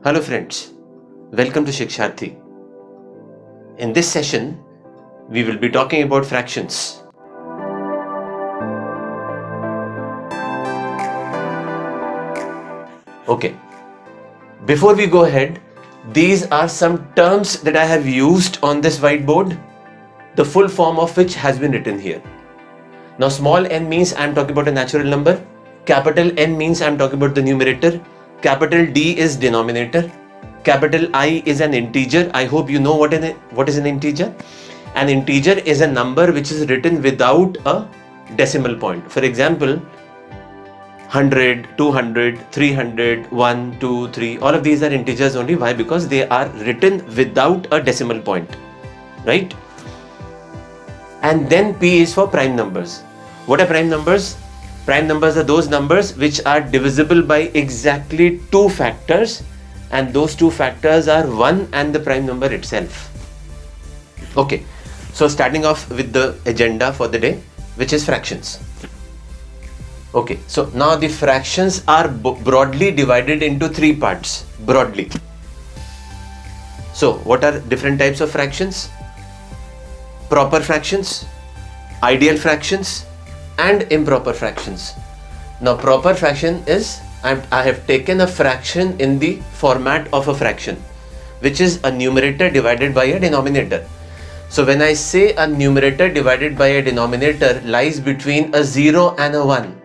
Hello friends, welcome to Shiksharthi. In this session, we will be talking about fractions. Okay, before we go ahead, these are some terms that I have used on this whiteboard, the full form of which has been written here. Now small n means I am talking about a natural number, capital N means I am talking about the numerator, capital D is denominator, capital I is an integer. I hope you know what is an integer. An integer is a number which is written without a decimal point. For example, 100, 200, 300, 1, 2, 3, all of these are integers only. Why? Because they are written without a decimal point, right? And then P is for prime numbers. What are prime numbers? Prime numbers are those numbers which are divisible by exactly two factors, and those two factors are 1 and the prime number itself. Okay, so starting off with the agenda for the day, which is fractions. Okay, so now the fractions are broadly divided into three parts, broadly. So what are different types of fractions? Proper fractions, ideal fractions, and improper fractions. Now proper fraction is, I have taken a fraction in the format of a fraction, which is a numerator divided by a denominator. So when I say a numerator divided by a denominator lies between a 0 and a 1,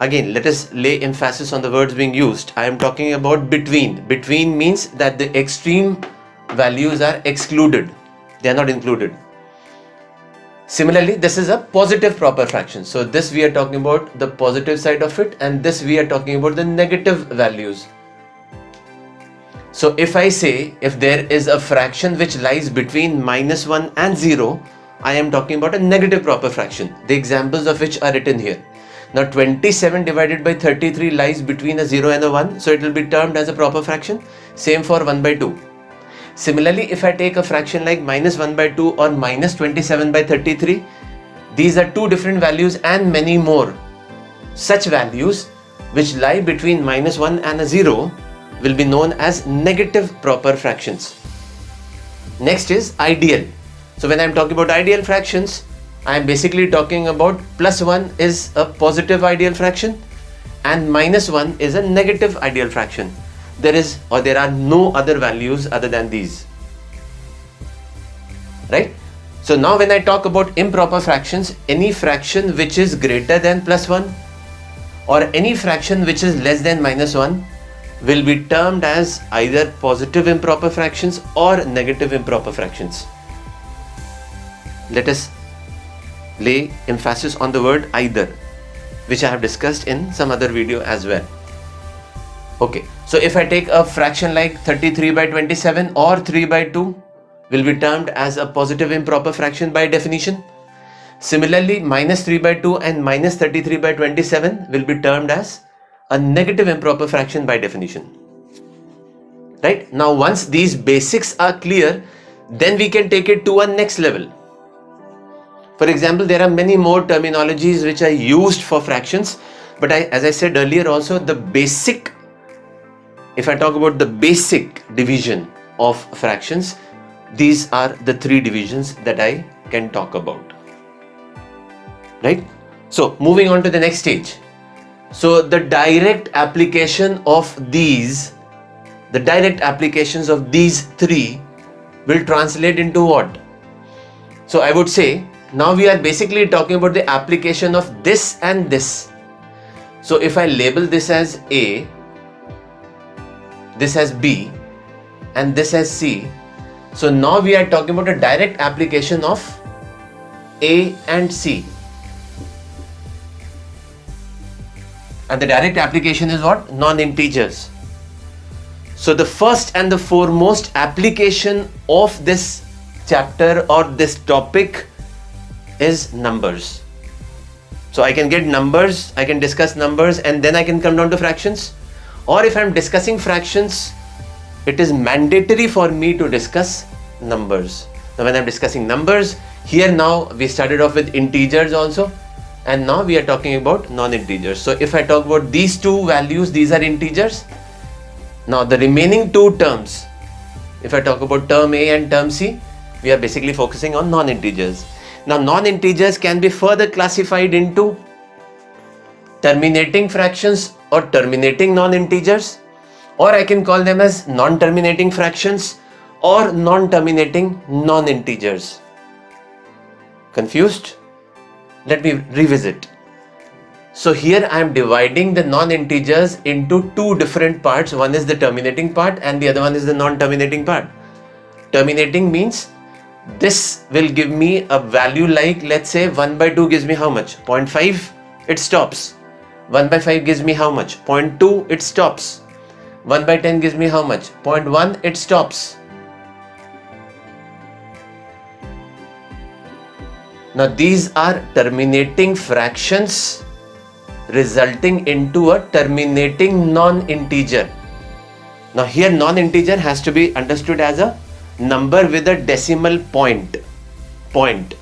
again let us lay emphasis on the words being used. I am talking about between. Between means that the extreme values are excluded, they are not included. Similarly, this is a positive proper fraction. So this we are talking about the positive side of it, and this we are talking about the negative values. So if I say, if there is a fraction which lies between -1 and 0, I am talking about a negative proper fraction, the examples of which are written here. Now 27 divided by 33 lies between a 0 and a 1, so it will be termed as a proper fraction. Same for 1 by 2. Similarly, if I take a fraction like -1 by 2 or -27 by 33, these are two different values and many more. Such values which lie between -1 and a 0 will be known as negative proper fractions. Next is ideal. So when I am talking about ideal fractions, I am basically talking about +1 is a positive ideal fraction and -1 is a negative ideal fraction. There are no other values other than these, right? So now when I talk about improper fractions, any fraction which is greater than +1 or any fraction which is less than -1 will be termed as either positive improper fractions or negative improper fractions. Let us lay emphasis on the word either, which I have discussed in some other video as well. Okay, so if I take a fraction like 33 by 27 or 3 by 2 will be termed as a positive improper fraction by definition. Similarly, -3 by 2 and -33 by 27 will be termed as a negative improper fraction by definition. Right? Now once these basics are clear, then we can take it to a next level. For example, there are many more terminologies which are used for fractions, but as I said earlier also, if I talk about the basic division of fractions, these are the three divisions that I can talk about. Right? So moving on to the next stage. So the direct application of these three will translate into what? So I would say now we are basically talking about the application of this and this. So if I label this as A, this as B, and this as C, so now we are talking about a direct application of A and C. And the direct application is what? Non-integers. So the first and the foremost application of this chapter or this topic is numbers. So I can get numbers, I can discuss numbers, and then I can come down to fractions. Or if I am discussing fractions, it is mandatory for me to discuss numbers. Now when I am discussing numbers, here now we started off with integers also, and now we are talking about non-integers. So if I talk about these two values, these are integers. Now the remaining two terms, if I talk about term A and term C, we are basically focusing on non-integers. Now non-integers can be further classified into terminating fractions or terminating non-integers, or I can call them as non-terminating fractions or non-terminating non-integers. Confused? Let me revisit. So here I am dividing the non-integers into two different parts. One is the terminating part and the other one is the non-terminating part. Terminating means this will give me a value like, let's say 1 by 2 gives me how much? 0.5, it stops. 1 by 5 gives me how much? 0.2, it stops. 1 by 10 gives me how much? 0.1, it stops. Now these are terminating fractions resulting into a terminating non-integer. Now here non-integer has to be understood as a number with a decimal point. Point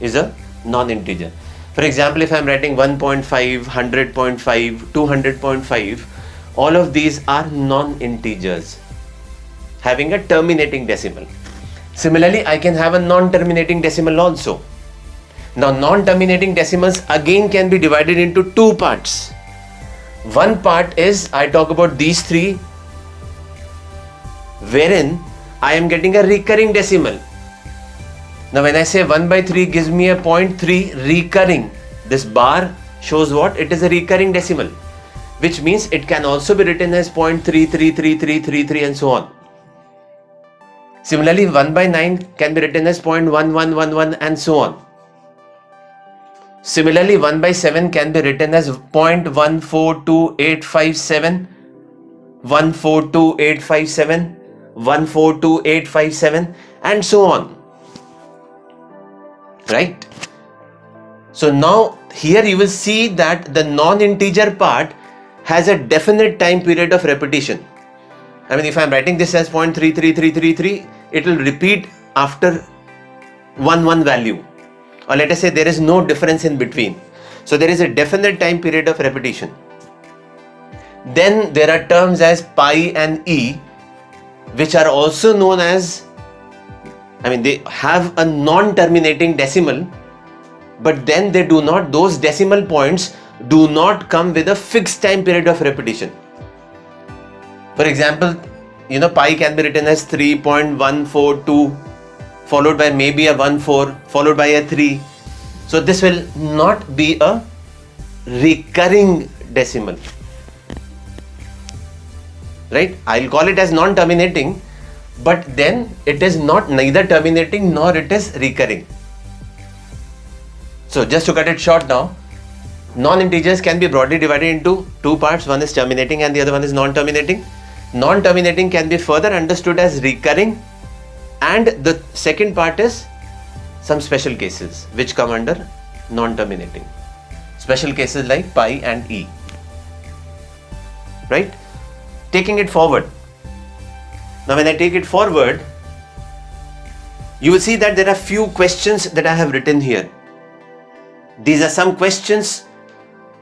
is a non-integer. For example, if I am writing 1.5, 100.5, 200.5, all of these are non-integers having a terminating decimal. Similarly, I can have a non-terminating decimal also. Now non-terminating decimals again can be divided into two parts. One part is, I talk about these three, wherein I am getting a recurring decimal. Now when I say 1 by 3 gives me a 0.3 recurring, this bar shows what? It is a recurring decimal, which means it can also be written as 0.333333 and so on. Similarly, 1 by 9 can be written as 0.1111 and so on. Similarly, 1 by 7 can be written as 0.142857, 142857, 142857 and so on. Right? So now here you will see that the non-integer part has a definite time period of repetition. I mean, if I am writing this as 0.33333, it will repeat after one value. Or let us say there is no difference in between. So there is a definite time period of repetition. Then there are terms as pi and e, which are also known as, I mean, they have a non-terminating decimal, but then they do not, those decimal points do not come with a fixed time period of repetition. For example, pi can be written as 3.142 followed by maybe a 14 followed by a 3. So this will not be a recurring decimal. Right? I'll call it as non-terminating, but then it is not neither terminating nor it is recurring. So just to cut it short now, non-integers can be broadly divided into two parts. One is terminating and the other one is non-terminating. Non-terminating can be further understood as recurring, and the second part is some special cases which come under non-terminating. Special cases like pi and e. Right? Taking it forward. Now when I take it forward, you will see that there are few questions that I have written here. These are some questions,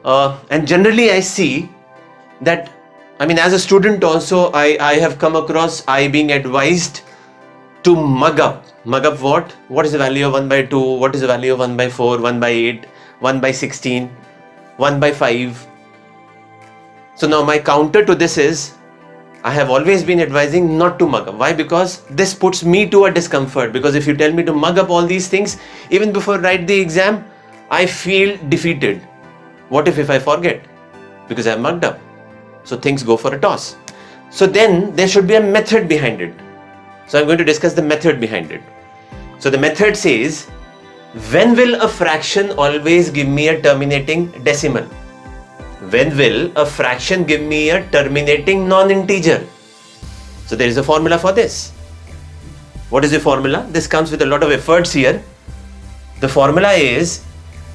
and generally I see that, I mean, as a student also, I have come across, I being advised to mug up. Mug up what? What is the value of 1 by 2? What is the value of 1 by 4, 1 by 8, 1 by 16, 1 by 5? So now my counter to this is, I have always been advising not to mug up. Why? Because this puts me to a discomfort. Because if you tell me to mug up all these things, even before I write the exam, I feel defeated. What if I forget? Because I have mugged up. So things go for a toss. So then there should be a method behind it. So I'm going to discuss the method behind it. So the method says, when will a fraction always give me a terminating decimal? When will a fraction give me a terminating non-integer? So there is a formula for this. What is the formula? This comes with a lot of efforts here. The formula is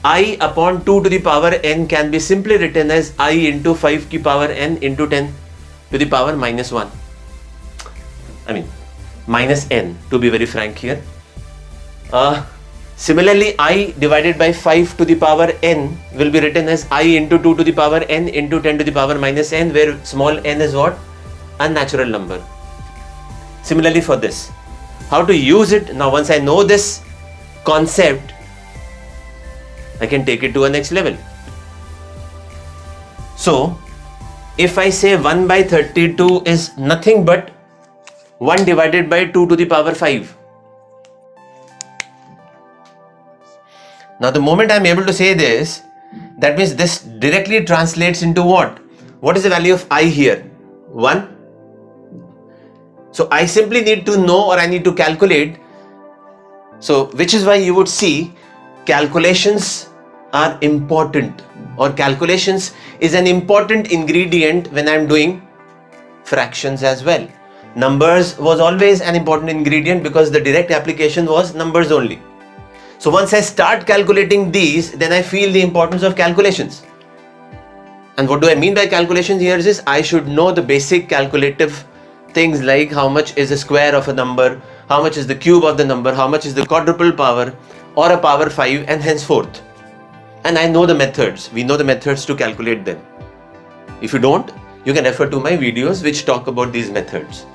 I upon 2 to the power n can be simply written as I into 5 to the power n into 10 to the power minus 1. I mean, minus n, to be very frank here. Similarly, I divided by 5 to the power n will be written as I into 2 to the power n into 10 to the power minus n, where small n is what? unnatural number. Similarly for this, how to use it? Now once I know this concept, I can take it to a next level. So if I say 1 by 32 is nothing but 1 divided by 2 to the power 5. Now the moment I am able to say this, that means this directly translates into what? What is the value of I here? 1. So I simply need to know, or I need to calculate. So which is why you would see calculations are important, or calculations is an important ingredient when I am doing fractions as well. Numbers was always an important ingredient because the direct application was numbers only. So once I start calculating these, then I feel the importance of calculations. And what do I mean by calculations here is I should know the basic calculative things like how much is the square of a number, how much is the cube of the number, how much is the quadruple power or a power 5, and henceforth. And I know the methods. We know the methods to calculate them. If you don't, you can refer to my videos which talk about these methods.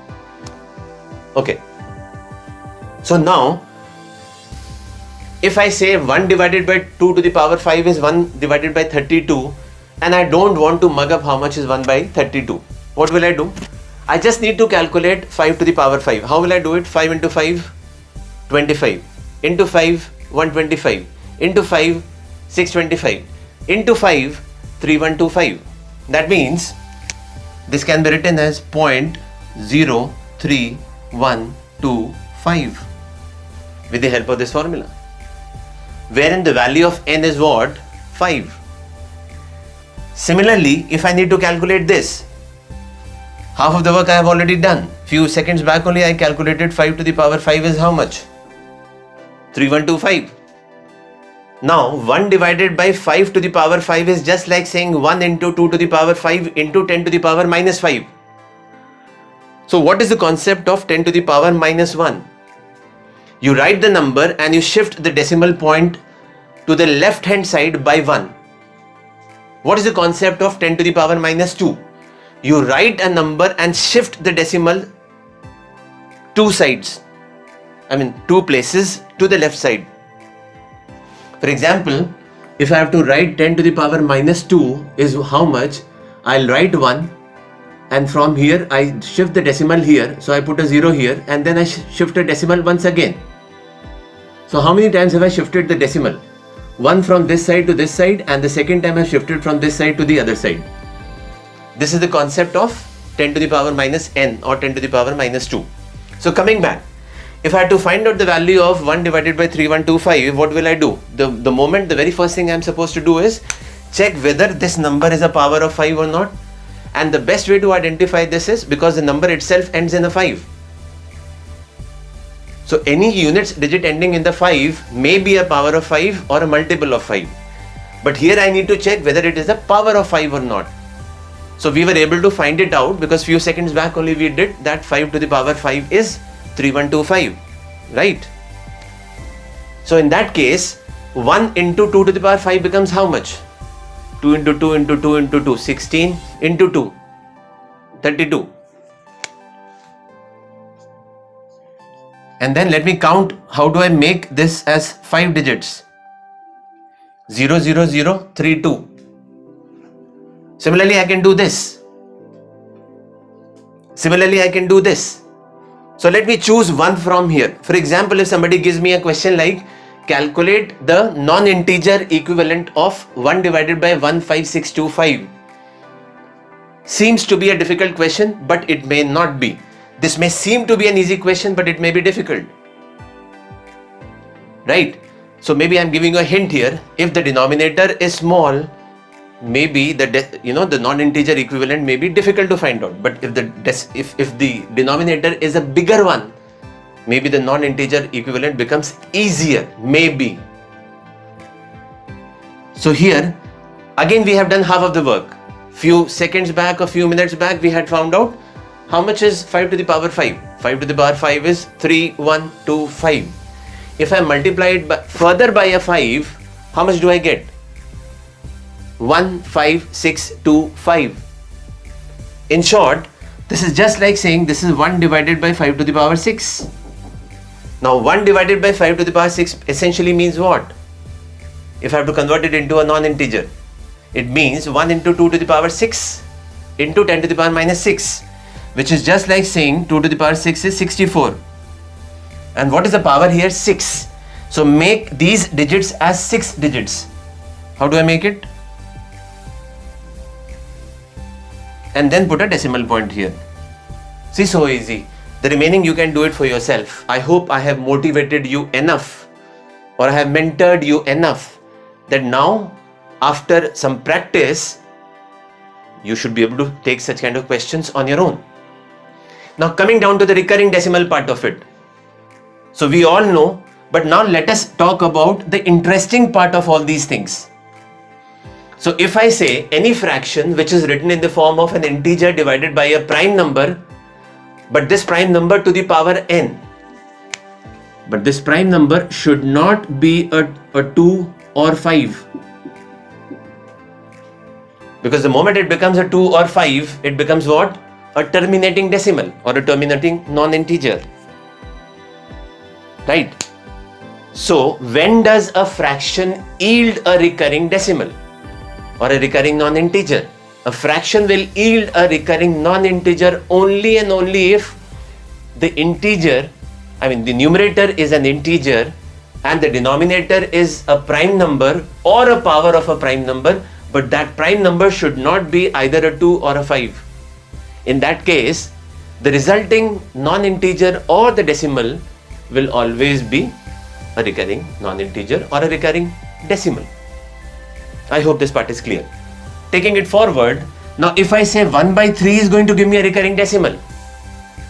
Okay. So now, if I say 1 divided by 2 to the power 5 is 1 divided by 32, and I don't want to mug up how much is 1 by 32, what will I do? I just need to calculate 5 to the power 5. How will I do it? 5 into 5, 25. Into 5, 125. Into 5, 625. Into 5, 3125. That means this can be written as 0.03125 with the help of this formula, wherein the value of n is what? 5. Similarly, if I need to calculate this, half of the work I have already done. Few seconds back only I calculated 5 to the power 5 is how much? 3125. Now 1 divided by 5 to the power 5 is just like saying 1 into 2 to the power 5 into 10 to the power minus 5. So what is the concept of 10 to the power minus 1? You write the number and you shift the decimal point to the left hand side by 1. What is the concept of 10 to the power minus 2? You write a number and shift the decimal two places to the left side. For example, if I have to write 10 to the power minus 2 is how much, I'll write 1 and from here I shift the decimal here, so I put a 0 here and then I shift a decimal once again. So how many times have I shifted the decimal? One from this side to this side, and the second time I shifted from this side to the other side. This is the concept of 10 to the power minus n or 10 to the power minus 2. So coming back, if I had to find out the value of 1 divided by 3125, what will I do? The very first thing I am supposed to do is check whether this number is a power of 5 or not. And the best way to identify this is because the number itself ends in a 5. So any units digit ending in the 5 may be a power of 5 or a multiple of 5. But here I need to check whether it is a power of 5 or not. So we were able to find it out because few seconds back only we did that 5 to the power 5 is 3125, right? So in that case, 1 into 2 to the power 5 becomes how much? 2 into 2 into 2 into 2, 16 into 2, 32. And then let me count, how do I make this as 5 digits? 00032. Similarly, I can do this. Similarly, I can do this. So let me choose one from here. For example, if somebody gives me a question like, calculate the non-integer equivalent of 1 divided by 15625. Seems to be a difficult question, but it may not be. This may seem to be an easy question, but it may be difficult. Right? So maybe I'm giving you a hint here. If the denominator is small, maybe the non-integer equivalent may be difficult to find out. But if the denominator is a bigger one, maybe the non-integer equivalent becomes easier, maybe. So here, again we have done half of the work. Few seconds back or few minutes back, we had found out how much is 5 to the power 5. 5 to the power 5 is 3125. If I multiply it further by a 5, how much do I get? 15625. In short, This is just like saying this is 1 divided by 5 to the power 6. Now 1 divided by 5 to the power 6 essentially means what? If I have to convert it into a non-integer, it means 1 into 2 to the power 6 into 10 to the power minus 6, which is just like saying 2 to the power 6 is 64. And what is the power here? 6. So make these digits as 6 digits. How do I make it? And then put a decimal point here. See, so easy. The remaining you can do it for yourself. I hope I have motivated you enough, or I have mentored you enough, that now after some practice you should be able to take such kind of questions on your own. Now coming down to the recurring decimal part of it. So we all know, but now let us talk about the interesting part of all these things. So if I say any fraction which is written in the form of an integer divided by a prime number, but this prime number to the power n, but this prime number should not be a 2 or 5. Because the moment it becomes a 2 or 5, it becomes what? A terminating decimal or a terminating non-integer. Right? So when does a fraction yield a recurring decimal or a recurring non-integer? A fraction will yield a recurring non-integer only and only if the the numerator is an integer and the denominator is a prime number or a power of a prime number, but that prime number should not be either a 2 or a 5. In that case, the resulting non-integer or the decimal will always be a recurring non-integer or a recurring decimal. I hope this part is clear. Taking it forward, now if I say 1 by 3 is going to give me a recurring decimal,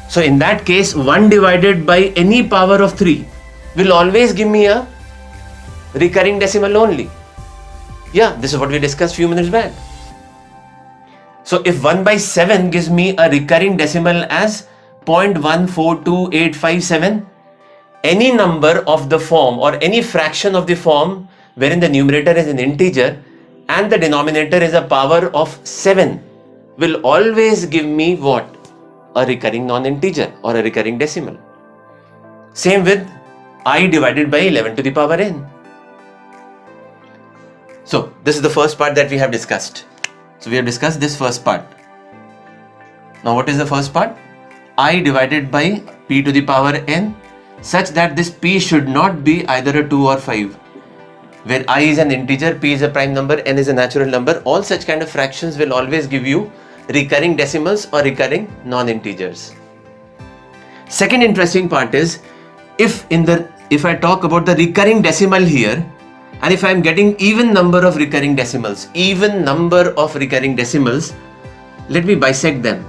so in that case 1 divided by any power of 3 will always give me a recurring decimal only. Yeah, this is what we discussed few minutes back. So if 1 by 7 gives me a recurring decimal as 0.142857, any number of the form or any fraction of the form wherein the numerator is an integer and the denominator is a power of 7 will always give me what? A recurring non-integer or a recurring decimal. Same with I divided by 11 to the power n. So this is the first part that we have discussed. So we have discussed this first part. Now what is the first part? I divided by p to the power n, such that this p should not be either a 2 or 5. Where I is an integer, p is a prime number, n is a natural number, all such kind of fractions will always give you recurring decimals or recurring non-integers. Second interesting part is, if I talk about the recurring decimal here, and if I am getting even number of recurring decimals, let me bisect them.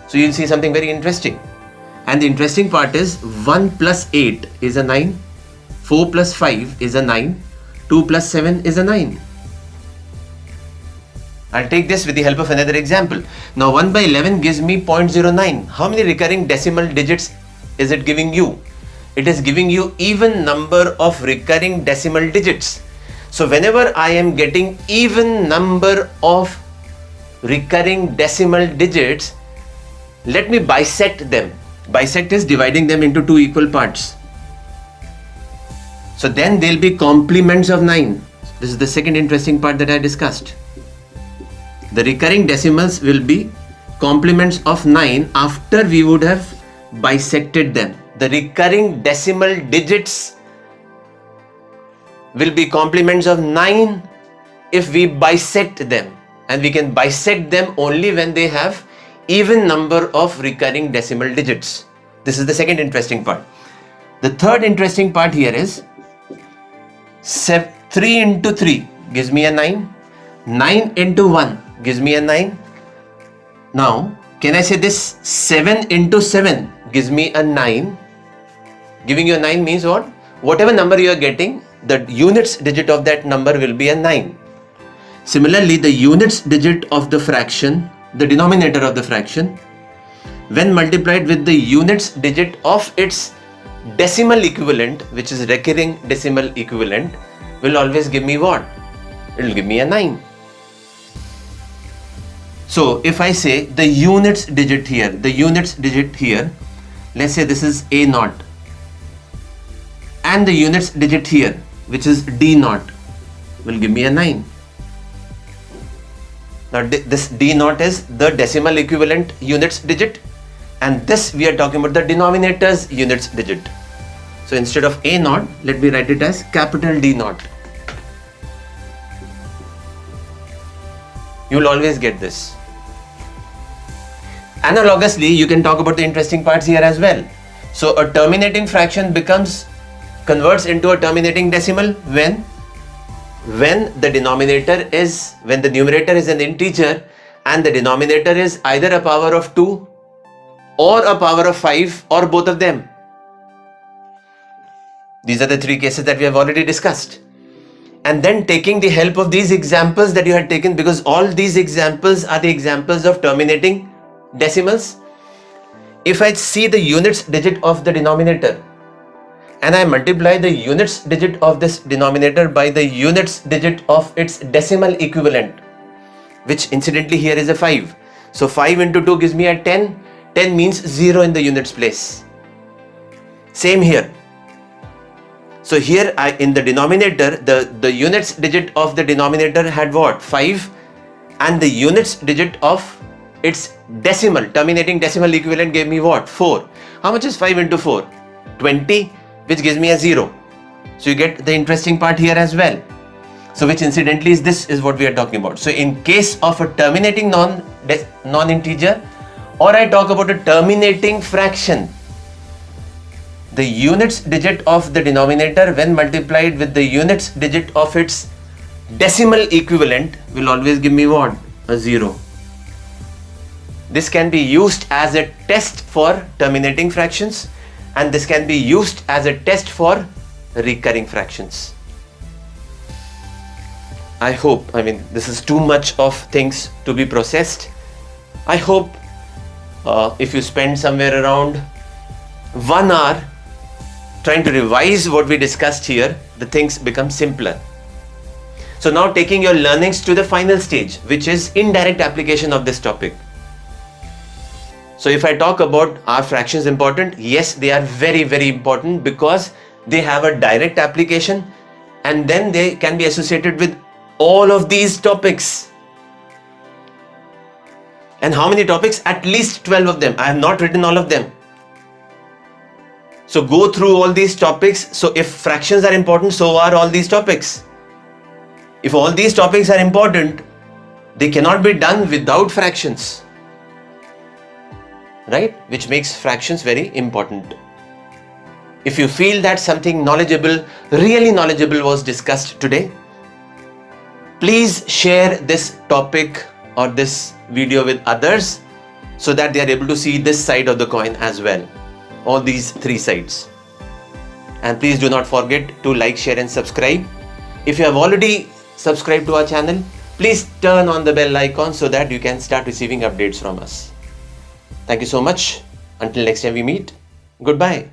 So you'll see something very interesting. And the interesting part is 1 plus 8 is a 9, 4 plus 5 is a 9, 2 plus 7 is a 9. I'll take this with the help of another example. Now 1 by 11 gives me 0.09. How many recurring decimal digits is it giving you? It is giving you even number of recurring decimal digits. So whenever I am getting even number of recurring decimal digits, let me bisect them. Bisect is dividing them into two equal parts. So then they'll be complements of 9. This is the second interesting part that I discussed. The recurring decimals will be complements of 9 after we would have bisected them. The recurring decimal digits will be complements of 9 if we bisect them, and we can bisect them only when they have even number of recurring decimal digits. This is the second interesting part. The third interesting part here is 3 into 3 gives me a 9. 9 into 1 gives me a 9. Now, can I say this 7 into 7 gives me a 9? Giving you a 9 means what? Whatever number you are getting, the units digit of that number will be a 9. Similarly, the units digit of the fraction, the denominator of the fraction, when multiplied with the units digit of its decimal equivalent, which is recurring decimal equivalent, will always give me what? It will give me a 9. So if I say the units digit here, let's say this is A naught, and the units digit here, which is D naught, will give me a 9. Now this D naught is the decimal equivalent units digit, and this we are talking about the denominator's units digit. So instead of A naught, let me write it as capital D naught. You will always get this. Analogously, you can talk about the interesting parts here as well. So a terminating fraction converts into a terminating decimal when the numerator is an integer and the denominator is either a power of 2 or a power of 5 or both of them. These are the three cases that we have already discussed. And then taking the help of these examples that you had taken, because all these examples are the examples of terminating decimals. If I see the units digit of the denominator and I multiply the units digit of this denominator by the units digit of its decimal equivalent, which incidentally here is a 5. So 5 into 2 gives me a 10. 10 means 0 in the units place. Same here. So here in the denominator, the units digit of the denominator had what? 5, and the units digit of its terminating decimal equivalent gave me what? 4. How much is 5 into 4? 20, which gives me a 0. So you get the interesting part here as well. So which incidentally this is what we are talking about. So in case of a terminating non-integer, or I talk about a terminating fraction, the units digit of the denominator when multiplied with the units digit of its decimal equivalent will always give me what? A 0. This can be used as a test for terminating fractions, and this can be used as a test for recurring fractions. I hope, this is too much of things to be processed. I hope if you spend somewhere around 1 hour trying to revise what we discussed here, the things become simpler. So now taking your learnings to the final stage, which is indirect application of this topic. So if I talk about, are fractions important? Yes, they are very, very important because they have a direct application and then they can be associated with all of these topics. And how many topics? At least 12 of them. I have not written all of them. So go through all these topics. So if fractions are important, so are all these topics. If all these topics are important, they cannot be done without fractions. Right? Which makes fractions very important. If you feel that something knowledgeable, really knowledgeable was discussed today, please share this topic or this video with others so that they are able to see this side of the coin as well. All these three sides. And please do not forget to like, share and subscribe. If you have already subscribed to our channel, please turn on the bell icon so that you can start receiving updates from us. Thank you so much. Until next time we meet, goodbye.